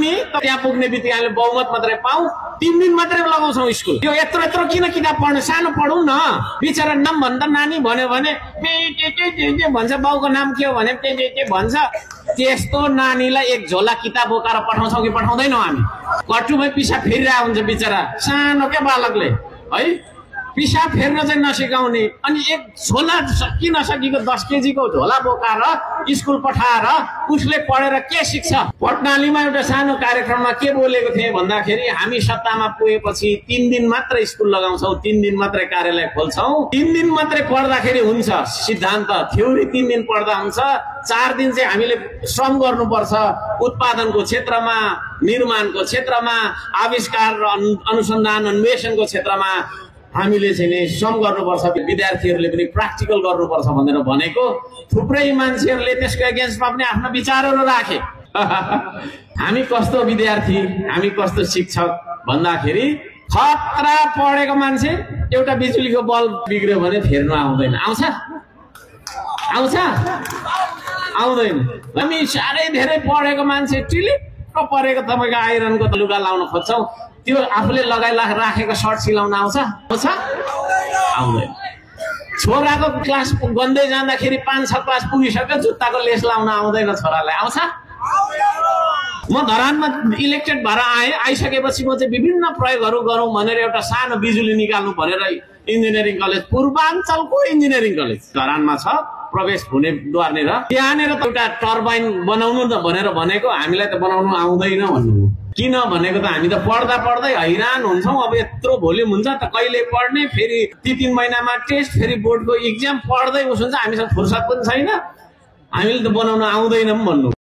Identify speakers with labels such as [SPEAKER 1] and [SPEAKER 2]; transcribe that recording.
[SPEAKER 1] हामी त्यहाँ पुग्ने बित्तिकै हामीले बहुमत मात्रै पाऊ 3 दिन मात्रै लगाउँछौँ स्कुल। यो यत्रो यत्रो किन किताब पढ्नु, सानो पढौँ न। बिचरा नाम भन्दा नानी भन्यो भने भन्छ, बाउको नाम के हो भने भन्छ। त्यस्तो नानीलाई एक झोला किताब बोकाएर पठाउँछौँ कि पठाउँदैनौँ हामी? कटुमै पिसाब फेरिरहेको हुन्छ बिचरा, सानो क्या बालकले है, पिसाब फेर्न चाहिँ नसिकाउने। अनि एक झोला सकि नसकेको 10 केजीको झोला बोकाएर स्कुल पठाएर उसले पढेर के सिक्छ? पटनालीमा एउटा सानो कार्यक्रममा के बोलेको थिएँ भन्दाखेरि हामी सत्तामा पुगेपछि 3 दिन मात्र स्कुल लगाउँछौँ, 3 दिन मात्रै कार्यालय खोल्छौँ, 3 दिन मात्रै पढ्दाखेरि हुन्छ। सिद्धान्त थ्योरी 3 दिन पढ्दा हुन्छ, 4 दिन चाहिँ हामीले श्रम गर्नुपर्छ। उत्पादनको क्षेत्रमा, निर्माणको क्षेत्रमा, आविष्कार र अनुसन्धान अन्वेषणको क्षेत्रमा हामीले चाहिँ नि श्रम गर्नुपर्छ। विद्यार्थीहरूले पनि प्र्याक्टिकल गर्नुपर्छ भनेर भनेको। थुप्रै मान्छेहरूले त्यसको एगेन्स्टमा पनि आफ्नो विचारहरू राखे। हामी कस्तो विद्यार्थी, हामी कस्तो शिक्षक भन्दाखेरि खतरा पढेको मान्छे एउटा बिजुलीको बल्ब बिग्रियो भने फेर्न आउँदैन। आउँछ? आउँछ? आउँदैन। हामी साह्रै धेरै पढेको मान्छे टिलिक्क परेको तपाईँको आइरनको लुगा लाउन खोज्छौँ, त्यो आफूले राखेको सर्ट सिलाउन आउँछ? आउँछ? आउँदैन। छोराको क्लास गन्दै जाँदाखेरि 5-6 क्लास पुगिसक्यो, जुत्ताको लेस लाउन आउँदैन छोरालाई। आउँछ? म धरानमा इलेक्टेड भएर आइसकेपछि म चाहिँ विभिन्न प्रयोगहरू गरौँ भनेर एउटा सानो बिजुली निकाल्नु भनेर इन्जिनियरिङ कलेज, पूर्वाञ्चलको इन्जिनियरिङ कलेज धरानमा छ, प्रवेश हुने द्वारनेर, त्यहाँनिर त एउटा टर्बाइन बनाउनु भनेर भनेको। हामीलाई त बनाउनु आउँदैन भन्नु। किन भनेको त हामी त पढ्दा पढ्दै हैरान हुन्छौँ। अब यत्रो भोल्युम हुन्छ त कहिले पढ्ने, फेरि 3 महिनामा टेस्ट, फेरि बोर्डको इक्जाम, पढ्दै हुन्छ। हामीसँग फुर्सद पनि छैन, हामीले त बनाउन आउँदैन भन्नु।